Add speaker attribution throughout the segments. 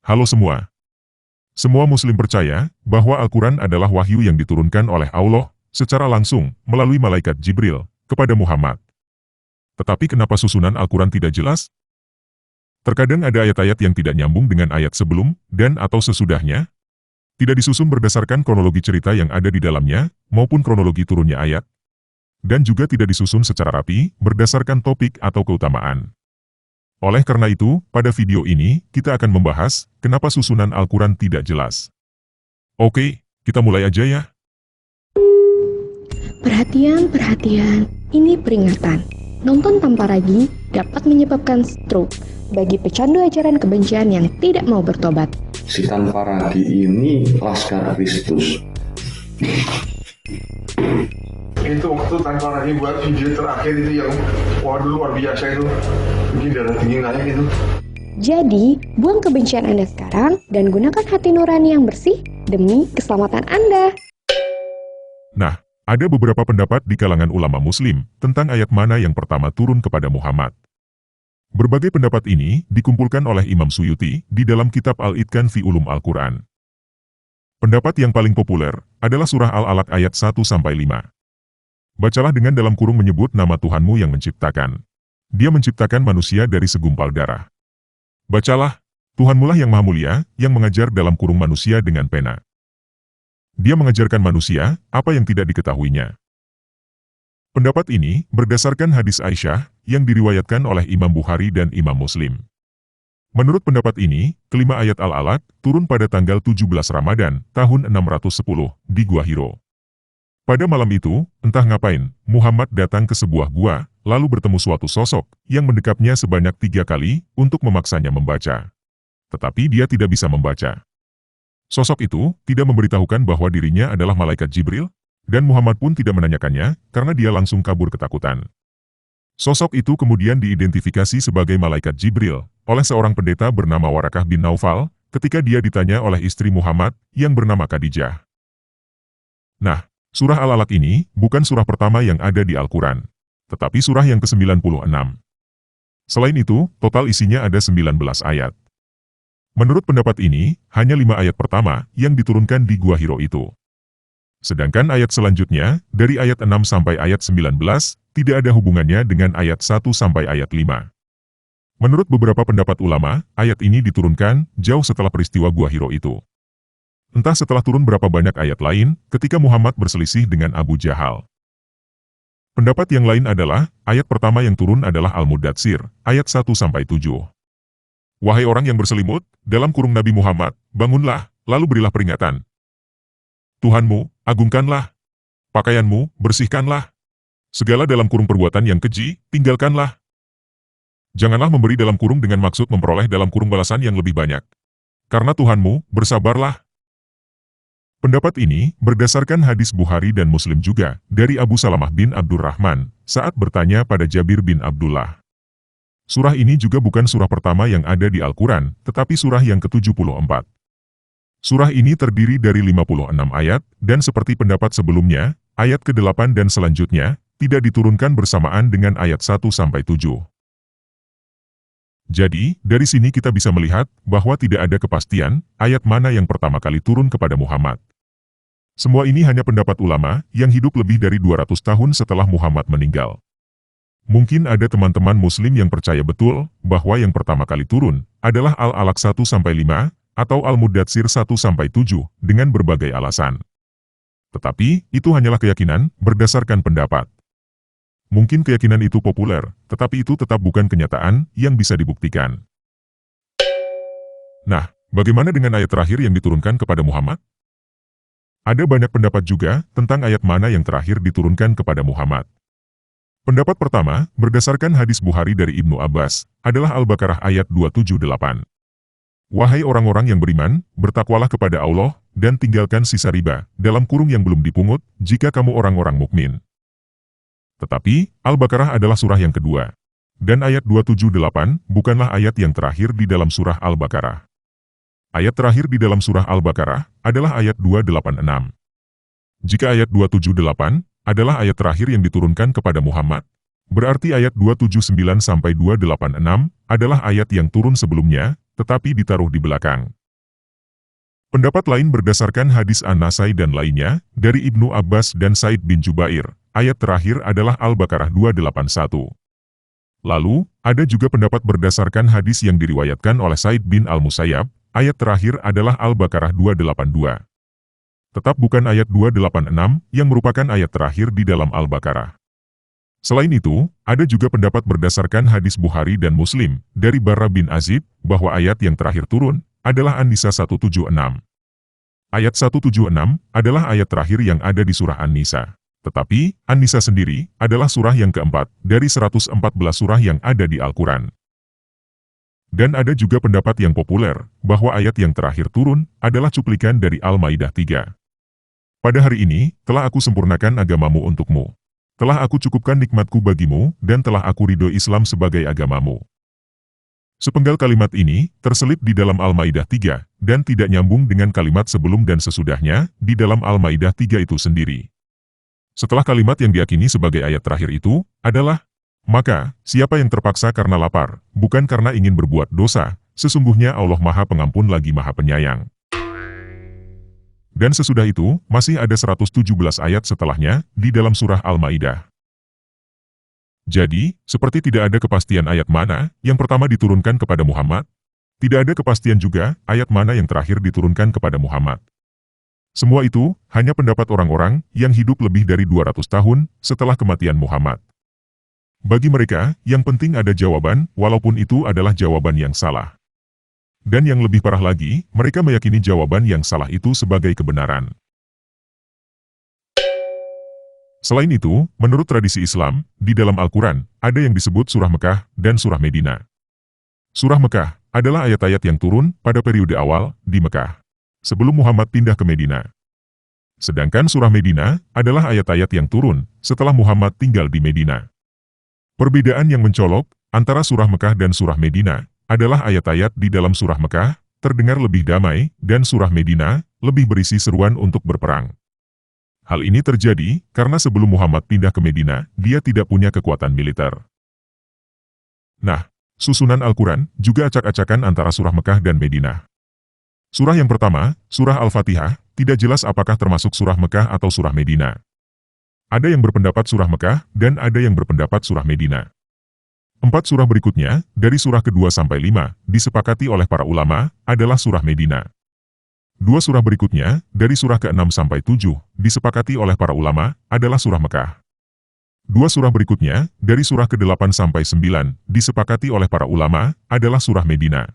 Speaker 1: Halo semua. Semua Muslim percaya bahwa Al-Quran adalah wahyu yang diturunkan oleh Allah secara langsung melalui malaikat Jibril kepada Muhammad. Tetapi kenapa susunan Al-Quran tidak jelas? Terkadang ada ayat-ayat yang tidak nyambung dengan ayat sebelum dan atau sesudahnya. Tidak disusun berdasarkan kronologi cerita yang ada di dalamnya, maupun kronologi turunnya ayat. Dan juga tidak disusun secara rapi berdasarkan topik atau keutamaan. Oleh karena itu, pada video ini, kita akan membahas kenapa susunan Al-Quran tidak jelas. Oke, kita mulai aja ya.
Speaker 2: Perhatian, perhatian, ini peringatan. Nonton tanpa ragi dapat menyebabkan stroke bagi pecandu ajaran kebencian yang tidak mau bertobat.
Speaker 3: Si tanpa ragi ini Laskar Kristus.
Speaker 4: Itu waktu tanpa ragi buat video terakhir itu yang waduh luar biasa itu. Mungkin darah dingin naik itu.
Speaker 2: Jadi, buang kebencian Anda sekarang dan gunakan hati nurani yang bersih demi keselamatan Anda.
Speaker 1: Nah, ada beberapa pendapat di kalangan ulama Muslim tentang ayat mana yang pertama turun kepada Muhammad. Berbagai pendapat ini dikumpulkan oleh Imam Suyuti di dalam kitab Al-Itqan fi Ulum Al-Quran. Pendapat yang paling populer adalah surah Al-Alaq ayat 1-5. Bacalah dengan dalam kurung menyebut nama Tuhanmu yang menciptakan. Dia menciptakan manusia dari segumpal darah. Bacalah, Tuhanmulah yang maha mulia, yang mengajar dalam kurung manusia dengan pena. Dia mengajarkan manusia apa yang tidak diketahuinya. Pendapat ini berdasarkan hadis Aisyah yang diriwayatkan oleh Imam Bukhari dan Imam Muslim. Menurut pendapat ini, kelima ayat Al-Alaq turun pada tanggal 17 Ramadan tahun 610 di Gua Hiro. Pada malam itu, entah ngapain, Muhammad datang ke sebuah gua, lalu bertemu suatu sosok yang mendekapnya sebanyak 3 kali untuk memaksanya membaca. Tetapi dia tidak bisa membaca. Sosok itu tidak memberitahukan bahwa dirinya adalah malaikat Jibril, dan Muhammad pun tidak menanyakannya karena dia langsung kabur ketakutan. Sosok itu kemudian diidentifikasi sebagai malaikat Jibril oleh seorang pendeta bernama Warakah bin Naufal ketika dia ditanya oleh istri Muhammad yang bernama Khadijah. Nah, surah Al-Alaq ini bukan surah pertama yang ada di Al-Quran, tetapi surah yang ke-96. Selain itu, total isinya ada 19 ayat. Menurut pendapat ini, hanya 5 ayat pertama yang diturunkan di Gua Hiro itu. Sedangkan ayat selanjutnya, dari ayat 6 sampai ayat 19, tidak ada hubungannya dengan ayat 1 sampai ayat 5. Menurut beberapa pendapat ulama, ayat ini diturunkan jauh setelah peristiwa Gua Hiro itu. Entah setelah turun berapa banyak ayat lain, ketika Muhammad berselisih dengan Abu Jahal. Pendapat yang lain adalah, ayat pertama yang turun adalah Al-Mudatsir, ayat 1-7. Wahai orang yang berselimut, dalam kurung Nabi Muhammad, bangunlah, lalu berilah peringatan. Tuhanmu, agungkanlah. Pakaianmu, bersihkanlah. Segala dalam kurung perbuatan yang keji, tinggalkanlah. Janganlah memberi dalam kurung dengan maksud memperoleh dalam kurung balasan yang lebih banyak. Karena Tuhanmu, bersabarlah. Pendapat ini berdasarkan hadis Bukhari dan Muslim juga dari Abu Salamah bin Abdurrahman saat bertanya pada Jabir bin Abdullah. Surah ini juga bukan surah pertama yang ada di Al-Quran, tetapi surah yang ke-74. Surah ini terdiri dari 56 ayat, dan seperti pendapat sebelumnya, ayat ke-8 dan selanjutnya tidak diturunkan bersamaan dengan ayat 1-7. Jadi, dari sini kita bisa melihat bahwa tidak ada kepastian ayat mana yang pertama kali turun kepada Muhammad. Semua ini hanya pendapat ulama yang hidup lebih dari 200 tahun setelah Muhammad meninggal. Mungkin ada teman-teman Muslim yang percaya betul bahwa yang pertama kali turun adalah Al-Alaq 1-5 atau Al-Mudatsir 1-7 dengan berbagai alasan. Tetapi, itu hanyalah keyakinan berdasarkan pendapat. Mungkin keyakinan itu populer, tetapi itu tetap bukan kenyataan yang bisa dibuktikan. Nah, bagaimana dengan ayat terakhir yang diturunkan kepada Muhammad? Ada banyak pendapat juga tentang ayat mana yang terakhir diturunkan kepada Muhammad. Pendapat pertama, berdasarkan hadis Bukhari dari Ibnu Abbas, adalah Al-Baqarah ayat 278. Wahai orang-orang yang beriman, bertakwalah kepada Allah, dan tinggalkan sisa riba, dalam kurung yang belum dipungut, jika kamu orang-orang mukmin. Tetapi, Al-Baqarah adalah surah yang kedua. Dan ayat 278 bukanlah ayat yang terakhir di dalam surah Al-Baqarah. Ayat terakhir di dalam surah Al-Baqarah adalah ayat 286. Jika ayat 278 adalah ayat terakhir yang diturunkan kepada Muhammad, berarti ayat 279-286 adalah ayat yang turun sebelumnya, tetapi ditaruh di belakang. Pendapat lain berdasarkan hadis An-Nasai dan lainnya, dari Ibnu Abbas dan Said bin Jubair, ayat terakhir adalah Al-Baqarah 281. Lalu, ada juga pendapat berdasarkan hadis yang diriwayatkan oleh Said bin Al-Musayyab, ayat terakhir adalah Al-Baqarah 282. Tetap bukan ayat 286 yang merupakan ayat terakhir di dalam Al-Baqarah. Selain itu, ada juga pendapat berdasarkan hadis Bukhari dan Muslim, dari Barra bin Azib, bahwa ayat yang terakhir turun, adalah An-Nisa 176. Ayat 176 adalah ayat terakhir yang ada di surah An-Nisa. Tetapi, An-Nisa sendiri adalah surah yang keempat dari 114 surah yang ada di Al-Quran. Dan ada juga pendapat yang populer, bahwa ayat yang terakhir turun adalah cuplikan dari Al-Maidah 3. Pada hari ini, telah aku sempurnakan agamamu untukmu. Telah aku cukupkan nikmatku bagimu, dan telah aku ridho Islam sebagai agamamu. Sepenggal kalimat ini, terselip di dalam Al-Maidah 3, dan tidak nyambung dengan kalimat sebelum dan sesudahnya, di dalam Al-Maidah 3 itu sendiri. Setelah kalimat yang diyakini sebagai ayat terakhir itu, adalah, maka, siapa yang terpaksa karena lapar, bukan karena ingin berbuat dosa, sesungguhnya Allah Maha Pengampun lagi Maha Penyayang. Dan sesudah itu, masih ada 117 ayat setelahnya, di dalam surah Al-Maidah. Jadi, seperti tidak ada kepastian ayat mana yang pertama diturunkan kepada Muhammad, tidak ada kepastian juga ayat mana yang terakhir diturunkan kepada Muhammad. Semua itu hanya pendapat orang-orang yang hidup lebih dari 200 tahun setelah kematian Muhammad. Bagi mereka, yang penting ada jawaban, walaupun itu adalah jawaban yang salah. Dan yang lebih parah lagi, mereka meyakini jawaban yang salah itu sebagai kebenaran. Selain itu, menurut tradisi Islam, di dalam Al-Quran, ada yang disebut Surah Mekah dan Surah Medina. Surah Mekah adalah ayat-ayat yang turun pada periode awal di Mekah, sebelum Muhammad pindah ke Medina. Sedangkan Surah Medina adalah ayat-ayat yang turun setelah Muhammad tinggal di Medina. Perbedaan yang mencolok antara Surah Mekah dan Surah Medina adalah ayat-ayat di dalam Surah Mekah terdengar lebih damai dan Surah Medina lebih berisi seruan untuk berperang. Hal ini terjadi karena sebelum Muhammad pindah ke Medina, dia tidak punya kekuatan militer. Nah, susunan Al-Quran juga acak-acakan antara Surah Mekah dan Medina. Surah yang pertama, Surah Al-Fatihah, tidak jelas apakah termasuk Surah Mekah atau Surah Medina. Ada yang berpendapat Surah Mekah, dan ada yang berpendapat Surah Medina. 4 surah berikutnya, dari surah kedua sampai 5, disepakati oleh para ulama, adalah Surah Medina. 2 surah berikutnya, dari surah ke-6 sampai 7, disepakati oleh para ulama, adalah Surah Mekah. 2 surah berikutnya, dari surah ke-8 sampai 9, disepakati oleh para ulama, adalah Surah Medina.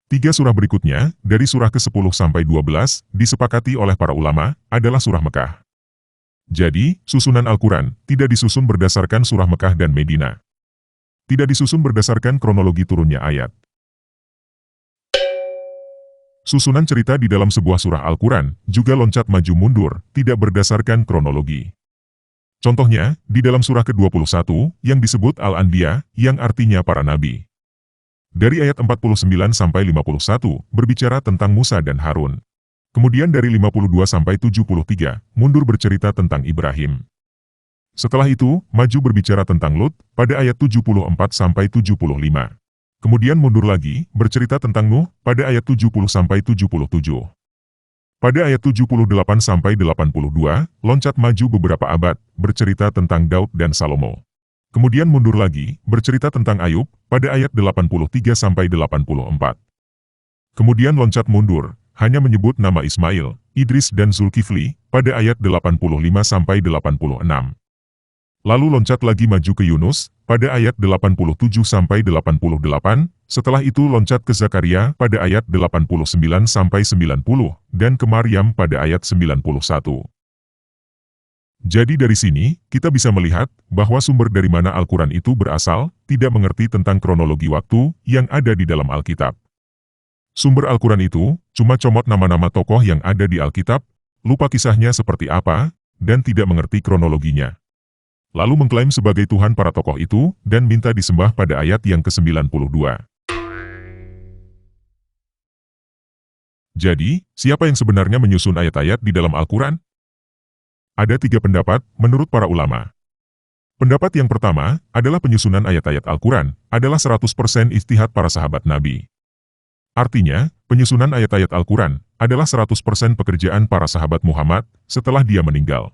Speaker 1: 3 surah berikutnya, dari surah ke-10 sampai 12, disepakati oleh para ulama, adalah Surah Mekah. Jadi, susunan Al-Quran tidak disusun berdasarkan Surah Mekah dan Medina. Tidak disusun berdasarkan kronologi turunnya ayat. Susunan cerita di dalam sebuah surah Al-Quran juga loncat maju mundur, tidak berdasarkan kronologi. Contohnya, di dalam surah ke-21, yang disebut Al-Anbiya, yang artinya para nabi. Dari ayat 49 sampai 51, berbicara tentang Musa dan Harun. Kemudian dari 52 sampai 73, mundur bercerita tentang Ibrahim. Setelah itu, maju berbicara tentang Lut, pada ayat 74 sampai 75. Kemudian mundur lagi, bercerita tentang Nuh, pada ayat 70 sampai 77. Pada ayat 78 sampai 82, loncat maju beberapa abad, bercerita tentang Daud dan Salomo. Kemudian mundur lagi, bercerita tentang Ayub, pada ayat 83 sampai 84. Kemudian loncat mundur, hanya menyebut nama Ismail, Idris dan Zulkifli, pada ayat 85 sampai 86. Lalu loncat lagi maju ke Yunus, pada ayat 87 sampai 88, setelah itu loncat ke Zakaria pada ayat 89 sampai 90, dan ke Maryam pada ayat 91. Jadi dari sini, kita bisa melihat bahwa sumber dari mana Al-Quran itu berasal, tidak mengerti tentang kronologi waktu yang ada di dalam Alkitab. Sumber Al-Quran itu cuma comot nama-nama tokoh yang ada di Alkitab, lupa kisahnya seperti apa, dan tidak mengerti kronologinya. Lalu mengklaim sebagai Tuhan para tokoh itu, dan minta disembah pada ayat yang ke-92. Jadi, siapa yang sebenarnya menyusun ayat-ayat di dalam Al-Quran? Ada 3 pendapat menurut para ulama. Pendapat yang pertama adalah penyusunan ayat-ayat Al-Quran adalah 100% ijtihad para sahabat Nabi. Artinya, penyusunan ayat-ayat Al-Quran adalah 100% pekerjaan para sahabat Muhammad setelah dia meninggal.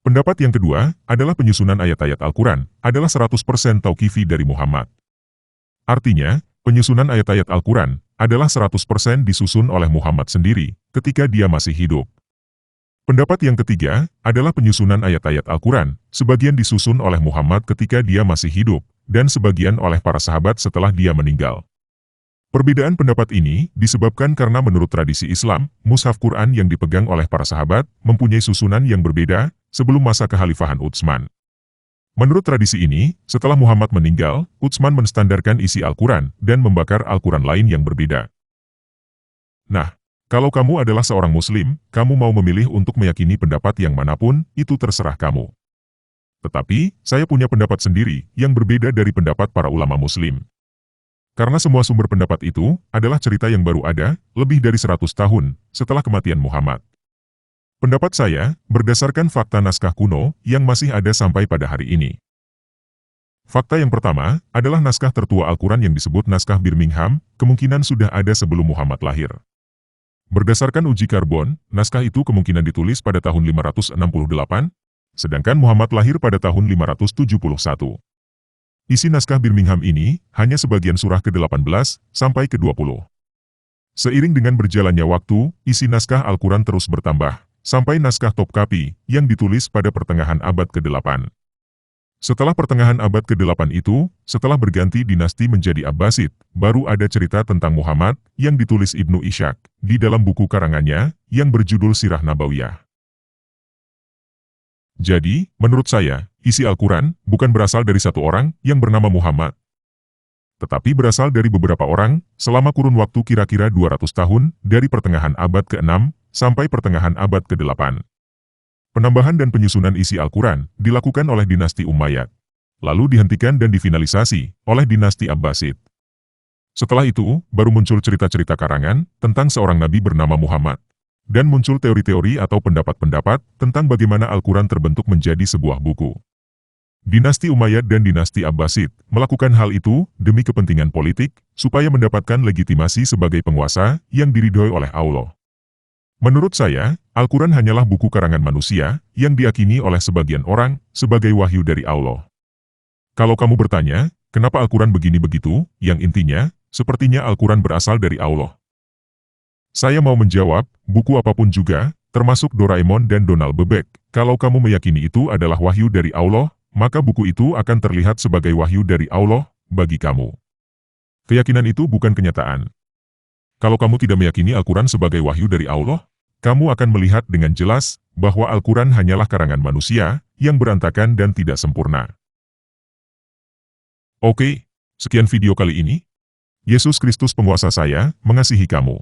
Speaker 1: Pendapat yang kedua adalah penyusunan ayat-ayat Al-Quran adalah 100% tauqifi dari Muhammad. Artinya, penyusunan ayat-ayat Al-Quran adalah 100% disusun oleh Muhammad sendiri ketika dia masih hidup. Pendapat yang ketiga adalah penyusunan ayat-ayat Al-Quran sebagian disusun oleh Muhammad ketika dia masih hidup dan sebagian oleh para sahabat setelah dia meninggal. Perbedaan pendapat ini disebabkan karena menurut tradisi Islam, mushaf Quran yang dipegang oleh para sahabat mempunyai susunan yang berbeda sebelum masa kekhalifahan Utsman. Menurut tradisi ini, setelah Muhammad meninggal, Utsman menstandarkan isi Al-Quran dan membakar Al-Quran lain yang berbeda. Nah, kalau kamu adalah seorang Muslim, kamu mau memilih untuk meyakini pendapat yang manapun, itu terserah kamu. Tetapi, saya punya pendapat sendiri yang berbeda dari pendapat para ulama Muslim. Karena semua sumber pendapat itu adalah cerita yang baru ada, lebih dari 100 tahun setelah kematian Muhammad. Pendapat saya berdasarkan fakta naskah kuno yang masih ada sampai pada hari ini. Fakta yang pertama adalah naskah tertua Al-Quran yang disebut naskah Birmingham, kemungkinan sudah ada sebelum Muhammad lahir. Berdasarkan uji karbon, naskah itu kemungkinan ditulis pada tahun 568, sedangkan Muhammad lahir pada tahun 571. Isi naskah Birmingham ini hanya sebagian surah ke-18 sampai ke-20. Seiring dengan berjalannya waktu, isi naskah Al-Quran terus bertambah, sampai naskah Topkapi yang ditulis pada pertengahan abad ke-8. Setelah pertengahan abad ke-8 itu, setelah berganti dinasti menjadi Abbasid, baru ada cerita tentang Muhammad yang ditulis Ibnu Ishaq di dalam buku karangannya yang berjudul Sirah Nabawiyah. Jadi, menurut saya, isi Al-Quran bukan berasal dari satu orang yang bernama Muhammad, tetapi berasal dari beberapa orang selama kurun waktu kira-kira 200 tahun dari pertengahan abad ke-6 sampai pertengahan abad ke-8. Penambahan dan penyusunan isi Al-Quran dilakukan oleh dinasti Umayyad, lalu dihentikan dan difinalisasi oleh dinasti Abbasid. Setelah itu, baru muncul cerita-cerita karangan tentang seorang nabi bernama Muhammad, dan muncul teori-teori atau pendapat-pendapat tentang bagaimana Al-Quran terbentuk menjadi sebuah buku. Dinasti Umayyad dan dinasti Abbasid melakukan hal itu demi kepentingan politik, supaya mendapatkan legitimasi sebagai penguasa yang diridhoi oleh Allah. Menurut saya, Al-Quran hanyalah buku karangan manusia yang diyakini oleh sebagian orang sebagai wahyu dari Allah. Kalau kamu bertanya, kenapa Al-Quran begini begitu, yang intinya, sepertinya Al-Quran berasal dari Allah. Saya mau menjawab, buku apapun juga, termasuk Doraemon dan Donald Bebek, kalau kamu meyakini itu adalah wahyu dari Allah, maka buku itu akan terlihat sebagai wahyu dari Allah bagi kamu. Keyakinan itu bukan kenyataan. Kalau kamu tidak meyakini Al-Quran sebagai wahyu dari Allah, kamu akan melihat dengan jelas bahwa Al-Quran hanyalah karangan manusia yang berantakan dan tidak sempurna. Oke, sekian video kali ini. Yesus Kristus penguasa saya mengasihi kamu.